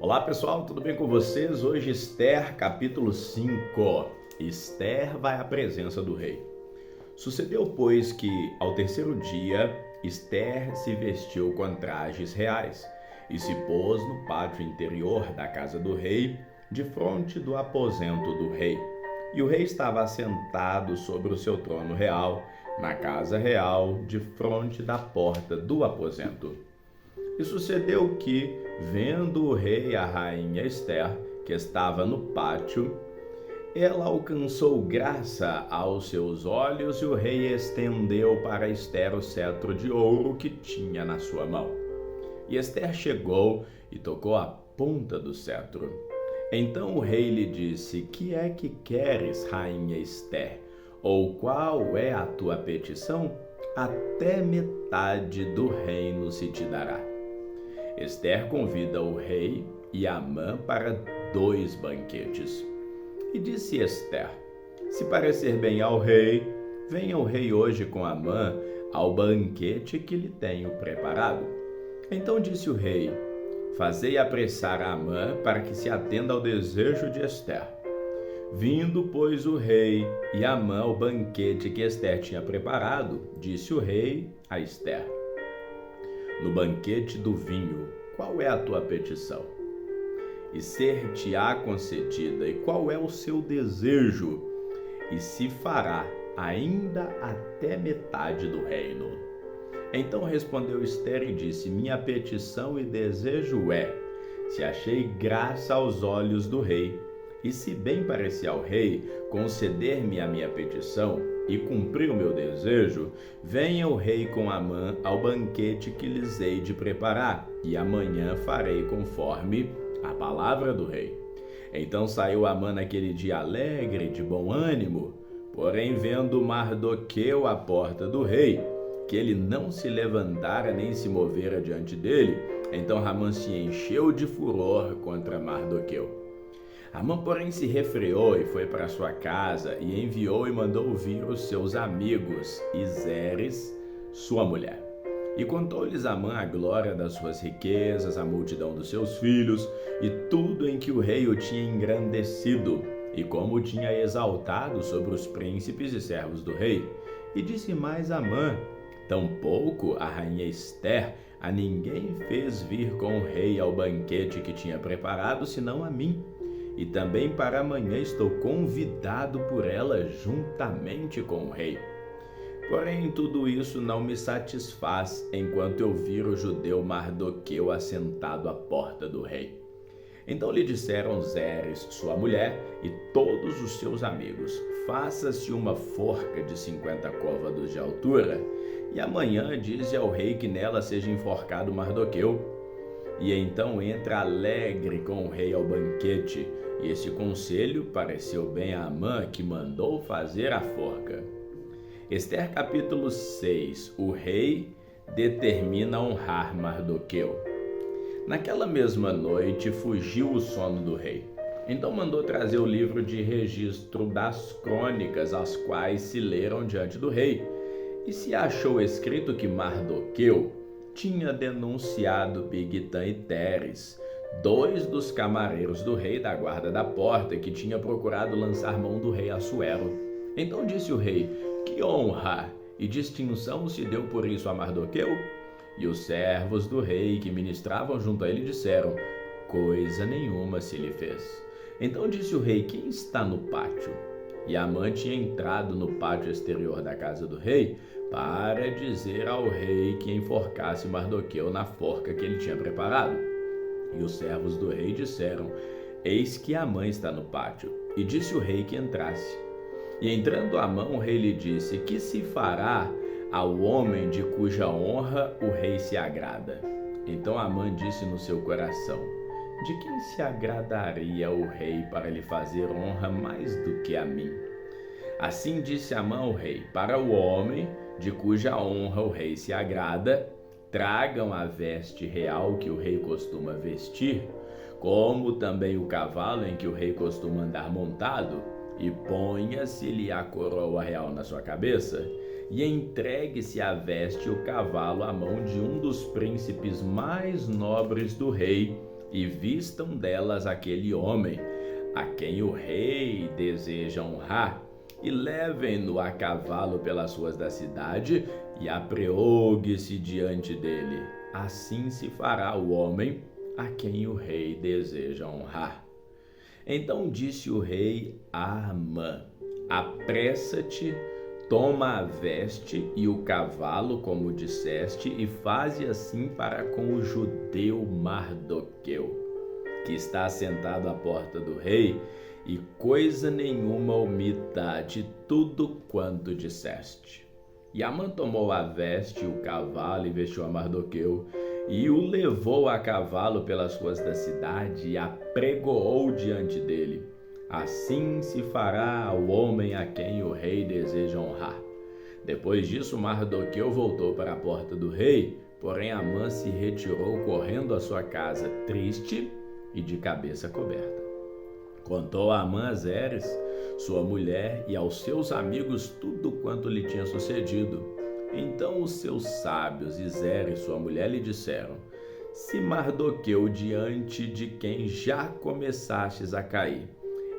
Olá pessoal, tudo bem com vocês? Hoje Esther, capítulo 5. Esther vai à presença do rei. Sucedeu, pois, que ao terceiro dia, Esther se vestiu com trajes reais e se pôs no pátio interior da casa do rei, de fronte do aposento do rei. E o rei estava assentado sobre o seu trono real, na casa real, de fronte da porta do aposento. E sucedeu que, vendo o rei e a rainha Esther, que estava no pátio, ela alcançou graça aos seus olhos e o rei estendeu para Esther o cetro de ouro que tinha na sua mão. E Esther chegou e tocou a ponta do cetro. Então o rei lhe disse: Que é que queres, rainha Esther? Ou qual é a tua petição? Até metade do reino se te dará. Esther convida o rei e Amã para 2 banquetes. E disse Esther: Se parecer bem ao rei, venha o rei hoje com Amã ao banquete que lhe tenho preparado. Então disse o rei: Fazei apressar a Amã para que se atenda ao desejo de Esther. Vindo, pois, o rei e Amã ao banquete que Esther tinha preparado, disse o rei a Esther: No banquete do vinho, qual é a tua petição? E ser-te-á concedida, e qual é o seu desejo? E se fará ainda até metade do reino. Então respondeu Esther e disse: Minha petição e desejo é, se achei graça aos olhos do rei, e se bem parecer ao rei conceder-me a minha petição e cumprir o meu desejo, venha o rei com Amã ao banquete que lhes hei de preparar, e amanhã farei conforme a palavra do rei. Então saiu Amã naquele dia alegre, de bom ânimo, porém vendo Mardoqueu à porta do rei, que ele não se levantara nem se movera diante dele, então Amã se encheu de furor contra Mardoqueu. Amã, porém, se refreou e foi para sua casa e enviou e mandou vir os seus amigos e Zeres, sua mulher. E contou-lhes Amã a glória das suas riquezas, a multidão dos seus filhos e tudo em que o rei o tinha engrandecido e como o tinha exaltado sobre os príncipes e servos do rei. E disse mais Amã: Tampouco a rainha Esther a ninguém fez vir com o rei ao banquete que tinha preparado, senão a mim. E também para amanhã estou convidado por ela juntamente com o rei. Porém, tudo isso não me satisfaz enquanto eu vir o judeu Mardoqueu assentado à porta do rei. Então lhe disseram Zeres, sua mulher, e todos os seus amigos: Faça-se uma forca de 50 côvados de altura, e amanhã dize ao rei que nela seja enforcado Mardoqueu. E então entra alegre com o rei ao banquete. E esse conselho pareceu bem a Amã, que mandou fazer a forca. Esther capítulo 6. O rei determina honrar Mardoqueu. Naquela mesma noite fugiu o sono do rei. Então mandou trazer o livro de registro das crônicas, as quais se leram diante do rei. E se achou escrito que Mardoqueu tinha denunciado Bigtã e Teres, 2 dos camareiros do rei da guarda da porta, que tinha procurado lançar mão do rei Assuero. Então disse o rei: Que honra e distinção se deu por isso a Mardoqueu? E os servos do rei que ministravam junto a ele disseram: Coisa nenhuma se lhe fez. Então disse o rei: Quem está no pátio? E Amã tinha entrado no pátio exterior da casa do rei para dizer ao rei que enforcasse Mardoqueu na forca que ele tinha preparado. E os servos do rei disseram: Eis que Amã está no pátio. E disse o rei que entrasse. E entrando Amã, o rei lhe disse: Que se fará ao homem de cuja honra o rei se agrada? Então Amã disse no seu coração: De quem se agradaria o rei para lhe fazer honra mais do que a mim? Assim disse Amã ao rei: Para o homem de cuja honra o rei se agrada, tragam a veste real que o rei costuma vestir, como também o cavalo em que o rei costuma andar montado, e ponha-se-lhe a coroa real na sua cabeça, e entregue-se a veste e o cavalo à mão de um dos príncipes mais nobres do rei, e vistam delas aquele homem, a quem o rei deseja honrar, e levem-no a cavalo pelas ruas da cidade, e apreogue-se diante dele. Assim se fará o homem a quem o rei deseja honrar. Então disse o rei a Amã: apressa-te, toma a veste e o cavalo, como disseste, e faze assim para com o judeu Mardoqueu, que está sentado à porta do rei, e coisa nenhuma omita de tudo quanto disseste. E Amã tomou a veste e o cavalo e vestiu a Mardoqueu, e o levou a cavalo pelas ruas da cidade e apregoou diante dele. Assim se fará ao homem a quem o rei deseja honrar. Depois disso, Mardoqueu voltou para a porta do rei, porém Amã se retirou correndo à sua casa, triste e de cabeça coberta. Contou a Amã a Zeres, sua mulher, e aos seus amigos tudo quanto lhe tinha sucedido. Então os seus sábios e Zeres, sua mulher, lhe disseram: se Mardoqueu, diante de quem já começastes a cair,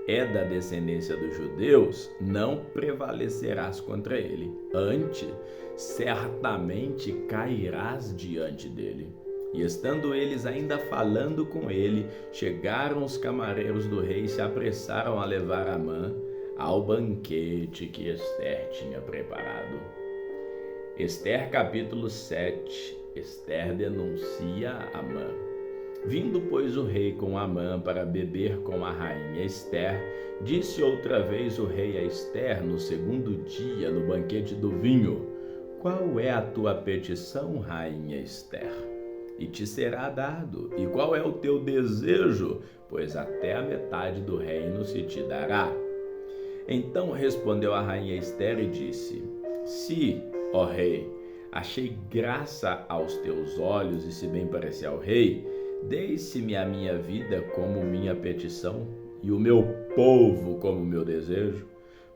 é da descendência dos judeus, não prevalecerás contra ele. Antes, certamente cairás diante dele. E estando eles ainda falando com ele, chegaram os camareiros do rei e se apressaram a levar Amã ao banquete que Ester tinha preparado. Ester capítulo 7. Ester denuncia Amã. Vindo, pois, o rei com Amã para beber com a rainha Ester, disse outra vez o rei a Ester no segundo dia, no banquete do vinho: qual é a tua petição, rainha Ester? E te será dado. E qual é o teu desejo? Pois até a metade do reino se te dará. Então respondeu a rainha Ester e disse: se, ó rei, achei graça aos teus olhos, e se bem parecer ao rei, deixe-me a minha vida como minha petição, e o meu povo como meu desejo,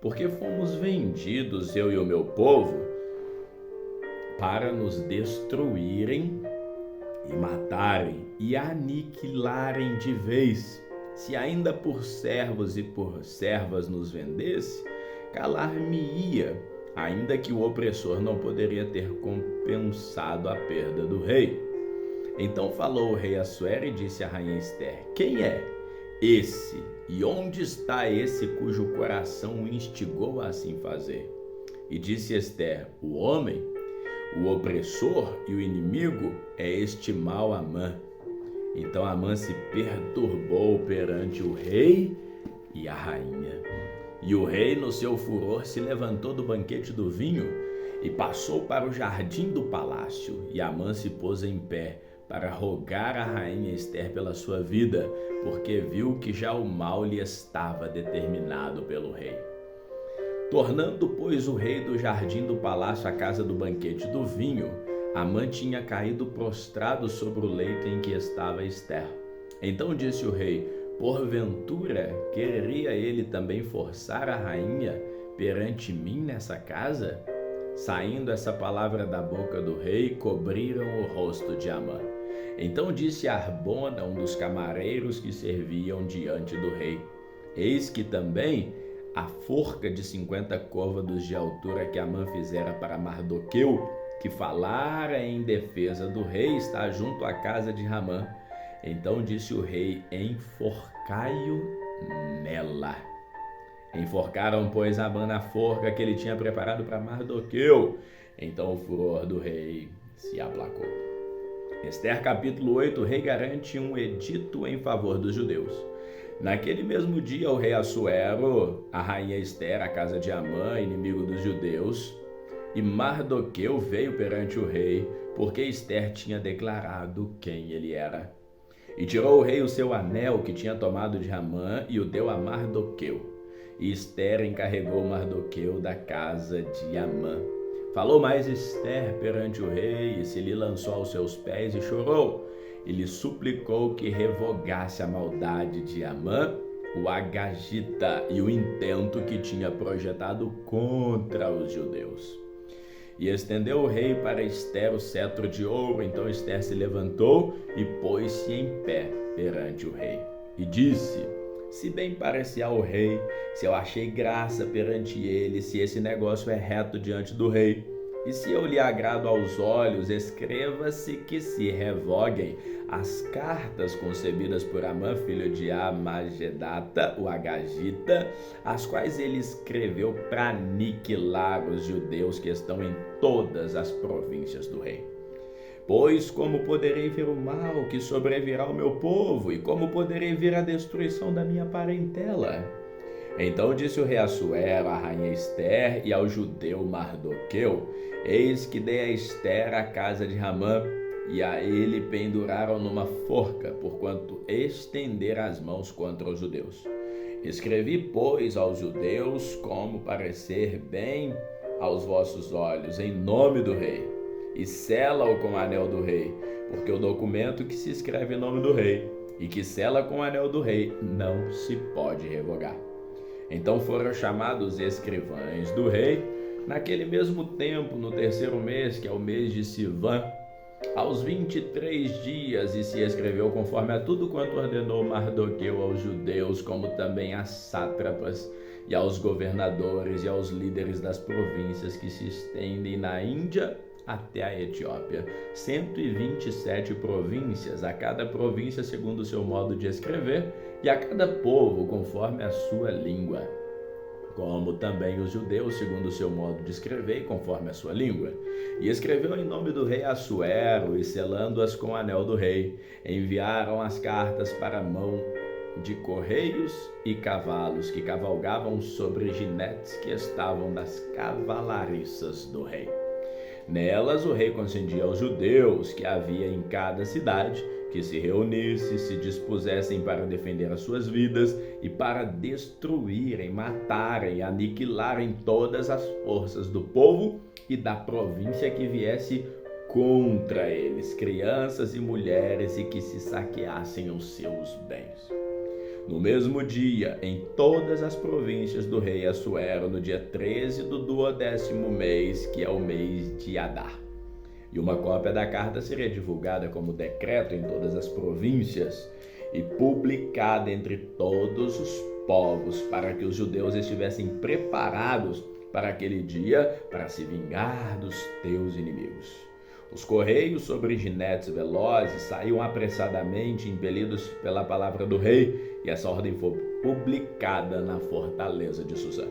porque fomos vendidos, eu e o meu povo, para nos destruírem e matarem e aniquilarem de vez. Se ainda por servos e por servas nos vendesse, calar-me-ia, ainda que o opressor não poderia ter compensado a perda do rei. Então falou o rei Assuero e disse à rainha Ester: quem é esse e onde está esse cujo coração o instigou a assim fazer? E disse Ester: o homem, o opressor e o inimigo é este mau Amã. Então Amã se perturbou perante o rei e a rainha. E o rei, no seu furor, se levantou do banquete do vinho e passou para o jardim do palácio. E Amã se pôs em pé para rogar à rainha Ester pela sua vida, porque viu que já o mal lhe estava determinado pelo rei. Tornando, pois, o rei do jardim do palácio à casa do banquete do vinho, Amã tinha caído prostrado sobre o leito em que estava Ester. Então disse o rei: porventura quereria ele também forçar a rainha perante mim nessa casa? Saindo essa palavra da boca do rei, cobriram o rosto de Amã. Então disse Arbona, um dos camareiros que serviam diante do rei: eis que também a forca de 50 côvados de altura que Amã fizera para Mardoqueu, que falara em defesa do rei, está junto à casa de Amã. Então disse o rei: enforcai-o nela. Enforcaram, pois, Amã na forca que ele tinha preparado para Mardoqueu. Então o furor do rei se aplacou. Ester capítulo 8. O rei garante um edito em favor dos judeus. Naquele mesmo dia, o rei Assuero, a rainha Ester, a casa de Amã, inimigo dos judeus, e Mardoqueu veio perante o rei, porque Ester tinha declarado quem ele era. E tirou o rei o seu anel que tinha tomado de Amã e o deu a Mardoqueu. E Ester encarregou Mardoqueu da casa de Amã. Falou mais Ester perante o rei e se lhe lançou aos seus pés e chorou. E lhe suplicou que revogasse a maldade de Amã, o Agagita, e o intento que tinha projetado contra os judeus. E estendeu o rei para Ester o cetro de ouro. Então Ester se levantou e pôs-se em pé. perante o rei. E disse: se bem parecer ao rei, se eu achei graça perante ele, se esse negócio é reto diante do rei, e se eu lhe agrado aos olhos, escreva-se que se revoguem as cartas concebidas por Amã, filho de Amagedata, o Agagita, as quais ele escreveu para aniquilar os judeus que estão em todas as províncias do rei. Pois como poderei ver o mal que sobrevirá ao meu povo, e como poderei ver a destruição da minha parentela? Então disse o rei Assuero à rainha Ester e ao judeu Mardoqueu: eis que dei a Ester a casa de Hamã, e a ele penduraram numa forca, porquanto estender as mãos contra os judeus. Escrevi, pois, aos judeus como parecer bem aos vossos olhos, em nome do rei, e sela-o com o anel do rei, porque o documento que se escreve em nome do rei e que sela com o anel do rei não se pode revogar. Então foram chamados escrivães do rei, naquele mesmo tempo, no terceiro mês, que é o mês de Sivan, aos 23 dias, e se escreveu conforme a tudo quanto ordenou Mardoqueu aos judeus, como também às sátrapas, e aos governadores e aos líderes das províncias que se estendem na Índia até a Etiópia. 127 províncias, a cada província segundo o seu modo de escrever, e a cada povo conforme a sua língua, como também os judeus segundo o seu modo de escrever e conforme a sua língua. E escreveu em nome do rei Assuero, e selando-as com o anel do rei, enviaram as cartas para a mão de correios e cavalos que cavalgavam sobre jinetes que estavam nas cavalariças do rei. Nelas o rei concedia aos judeus que havia em cada cidade que se reunissem, se dispusessem para defender as suas vidas e para destruírem, matarem, aniquilarem todas as forças do povo e da província que viesse contra eles, crianças e mulheres, e que se saqueassem os seus bens. No mesmo dia, em todas as províncias do rei Assuero, no dia 13 do 12º mês, que é o mês de Adar. E uma cópia da carta seria divulgada como decreto em todas as províncias e publicada entre todos os povos, para que os judeus estivessem preparados para aquele dia, para se vingar dos teus inimigos. Os correios sobre jinetes velozes saíam apressadamente, impelidos pela palavra do rei, e essa ordem foi publicada na fortaleza de Suzã.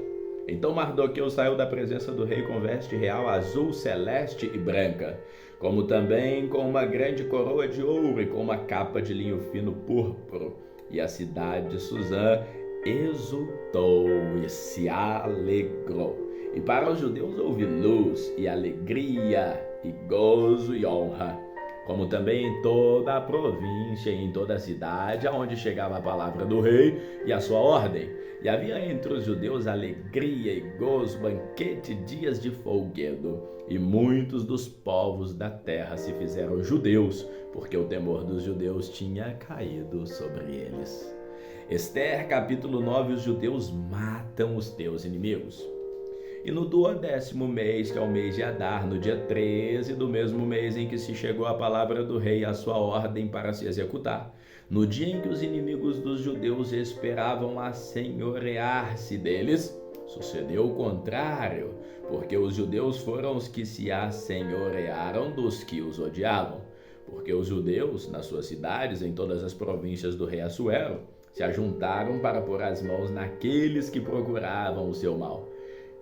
Então Mardoqueu saiu da presença do rei com veste real azul, celeste e branca, como também com uma grande coroa de ouro e com uma capa de linho fino púrpuro. E a cidade de Suzã exultou e se alegrou. E para os judeus houve luz e alegria e gozo e honra, como também em toda a província e em toda a cidade, aonde chegava a palavra do rei e a sua ordem. E havia entre os judeus alegria e gozo, banquete, dias de folguedo. E muitos dos povos da terra se fizeram judeus, porque o temor dos judeus tinha caído sobre eles. Ester, capítulo 9, os judeus matam os teus inimigos. E no 12º mês, que é o mês de Adar, no dia 13 do mesmo mês em que se chegou a palavra do rei, a sua ordem para se executar, no dia em que os inimigos dos judeus esperavam assenhorear-se deles, sucedeu o contrário, porque os judeus foram os que se assenhorearam dos que os odiavam, porque os judeus, nas suas cidades, em todas as províncias do rei Assuero, se ajuntaram para pôr as mãos naqueles que procuravam o seu mal.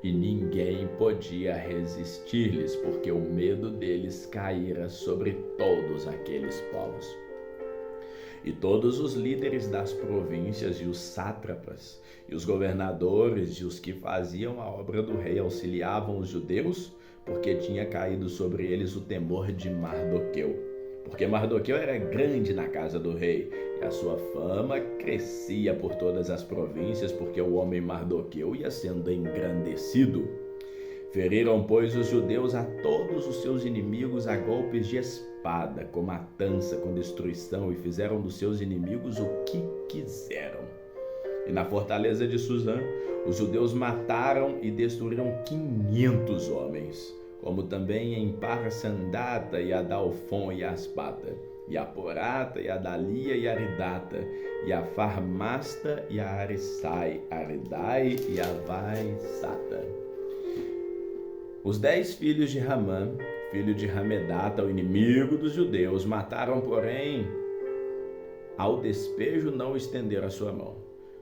E ninguém podia resistir-lhes, porque o medo deles caíra sobre todos aqueles povos. E todos os líderes das províncias e os sátrapas, e os governadores e os que faziam a obra do rei auxiliavam os judeus, porque tinha caído sobre eles o temor de Mardoqueu. Porque Mardoqueu era grande na casa do rei, e a sua fama crescia por todas as províncias, porque o homem Mardoqueu ia sendo engrandecido. Feriram, pois, os judeus a todos os seus inimigos a golpes de espada, com matança, com destruição, e fizeram dos seus inimigos o que quiseram. E na fortaleza de Suzã, os judeus mataram e destruíram 500 homens, como também em Parsandata e Adalfon e Aspata. e a Porata, e a Dalia, e a Aridata, e a Farmasta, e a Arisai, Aridai, e a Vaisata. Os 10 filhos de Ramã, filho de Ramedata, o inimigo dos judeus, mataram, porém, ao despejo não estenderam a sua mão.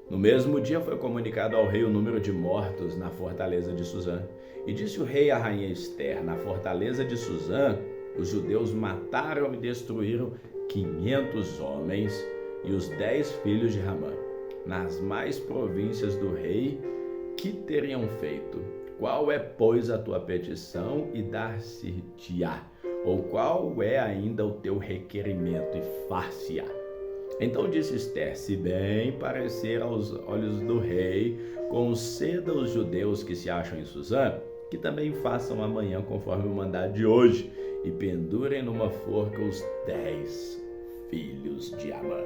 No mesmo dia foi comunicado ao rei o número de mortos na fortaleza de Suzã. E disse o rei à rainha Ester: na fortaleza de Suzã, os judeus mataram e destruíram 500 homens e os 10 filhos de Ramã. Nas mais províncias do rei, que teriam feito? Qual é, pois, a tua petição e dar-se-te-á? Ou qual é ainda o teu requerimento e far-se-á? Então disse Ester: se bem parecer aos olhos do rei, conceda aos judeus que se acham em Suzã, que também façam amanhã conforme o mandado de hoje, e pendurem numa forca os 10 filhos de Amã.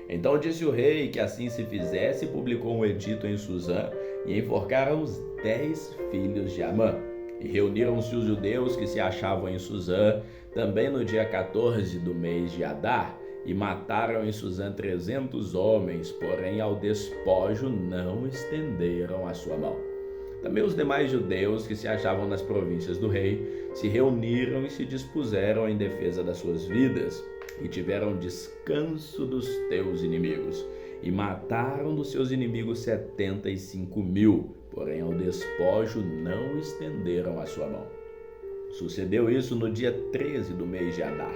Então disse o rei que assim se fizesse, e publicou um edito em Suzã, e enforcaram os 10 filhos de Amã. E reuniram-se os judeus que se achavam em Suzã, também no dia 14 do mês de Adar, e mataram em Suzã 300 homens, porém ao despojo não estenderam a sua mão. Também os demais judeus que se achavam nas províncias do rei se reuniram e se dispuseram em defesa das suas vidas, e tiveram descanso dos teus inimigos, e mataram dos seus inimigos 75.000, porém ao despojo não estenderam a sua mão. Sucedeu isso no dia 13 do mês de Adar.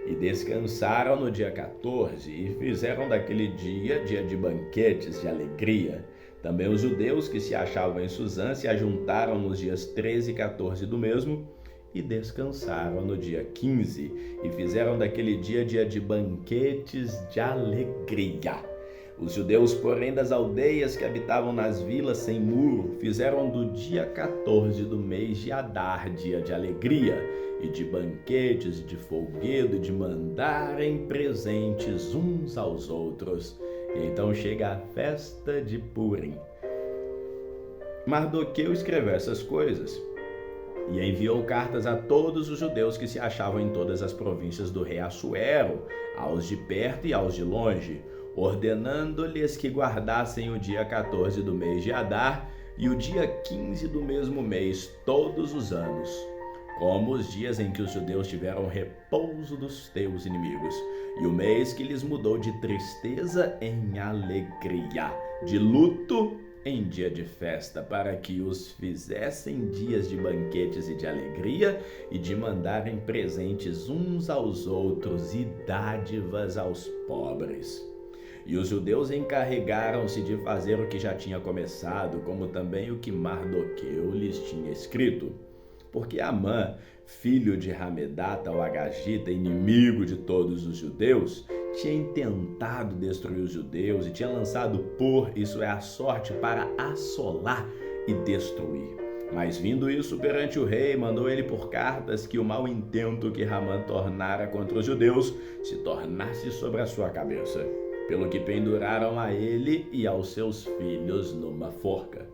E descansaram no dia 14, e fizeram daquele dia de banquetes de alegria. Também os judeus que se achavam em Suzã se ajuntaram nos dias 13 e 14 do mesmo, e descansaram no dia 15, e fizeram daquele dia de banquetes de alegria. Os judeus, porém, das aldeias que habitavam nas vilas sem muro, fizeram do dia 14 do mês de Adar dia de alegria, e de banquetes, de folguedo, de mandarem presentes uns aos outros. E então chega a festa de Purim. Mardoqueu escreveu essas coisas e enviou cartas a todos os judeus que se achavam em todas as províncias do rei Assuero, aos de perto e aos de longe, ordenando-lhes que guardassem o dia 14 do mês de Adar e o dia 15 do mesmo mês todos os anos, como os dias em que os judeus tiveram repouso dos teus inimigos, e o mês que lhes mudou de tristeza em alegria, de luto em dia de festa, para que os fizessem dias de banquetes e de alegria, e de mandarem presentes uns aos outros e dádivas aos pobres. E os judeus encarregaram-se de fazer o que já tinha começado, como também o que Mardoqueu lhes tinha escrito. Porque Amã, filho de Ramedata, o Agagita, inimigo de todos os judeus, tinha intentado destruir os judeus e tinha lançado isso é, a sorte para assolar e destruir. Mas vindo isso perante o rei, mandou ele por cartas que o mau intento que Ramã tornara contra os judeus se tornasse sobre a sua cabeça, pelo que penduraram a ele e aos seus filhos numa forca.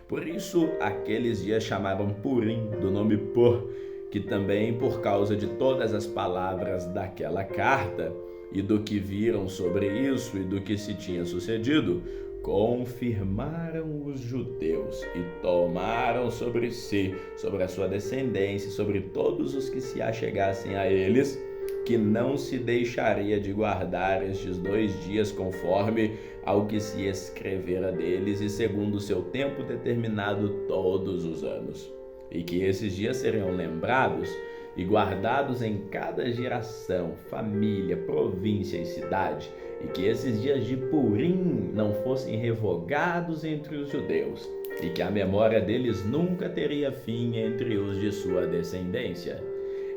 Por isso, aqueles dias chamaram Purim, do nome Por, que também por causa de todas as palavras daquela carta, e do que viram sobre isso e do que se tinha sucedido, confirmaram os judeus e tomaram sobre si, sobre a sua descendência, sobre todos os que se achegassem a eles, que não se deixaria de guardar estes 2 dias conforme ao que se escrevera deles e segundo o seu tempo determinado todos os anos. E que esses dias seriam lembrados e guardados em cada geração, família, província e cidade, e que esses dias de Purim não fossem revogados entre os judeus, e que a memória deles nunca teria fim entre os de sua descendência.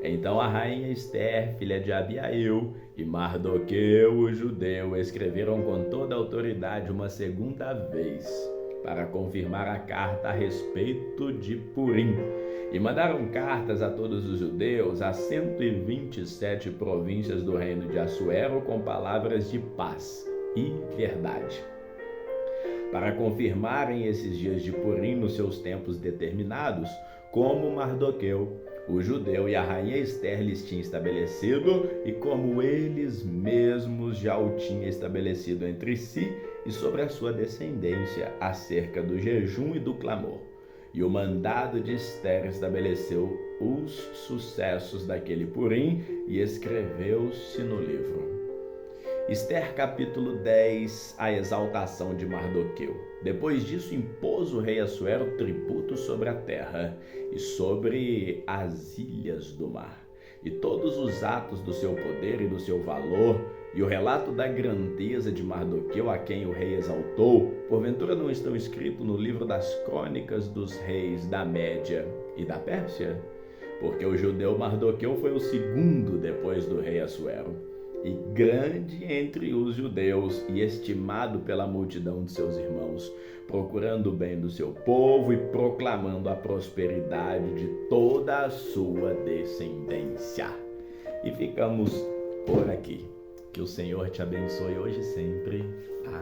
Então a rainha Ester, filha de Abiail, e Mardoqueu, o judeu, escreveram com toda a autoridade uma segunda vez, para confirmar a carta a respeito de Purim. E mandaram cartas a todos os judeus, a 127 províncias do reino de Assuero, com palavras de paz e verdade, para confirmarem esses dias de Purim nos seus tempos determinados, como Mardoqueu, o judeu e a rainha Esther lhes tinham estabelecido, e como eles mesmos já o tinham estabelecido entre si e sobre a sua descendência, acerca do jejum e do clamor. E o mandado de Esther estabeleceu os sucessos daquele Purim e escreveu-se no livro. Esther capítulo 10, a exaltação de Mardoqueu. Depois disso impôs o rei Assuero tributo sobre a terra e sobre as ilhas do mar. E todos os atos do seu poder e do seu valor, e o relato da grandeza de Mardoqueu, a quem o rei exaltou, porventura não estão escritos no livro das crônicas dos reis da Média e da Pérsia? Porque o judeu Mardoqueu foi o segundo depois do rei Assuero, e grande entre os judeus, e estimado pela multidão de seus irmãos, procurando o bem do seu povo e proclamando a prosperidade de toda a sua descendência. E ficamos por aqui. Que o Senhor te abençoe hoje e sempre. Amém.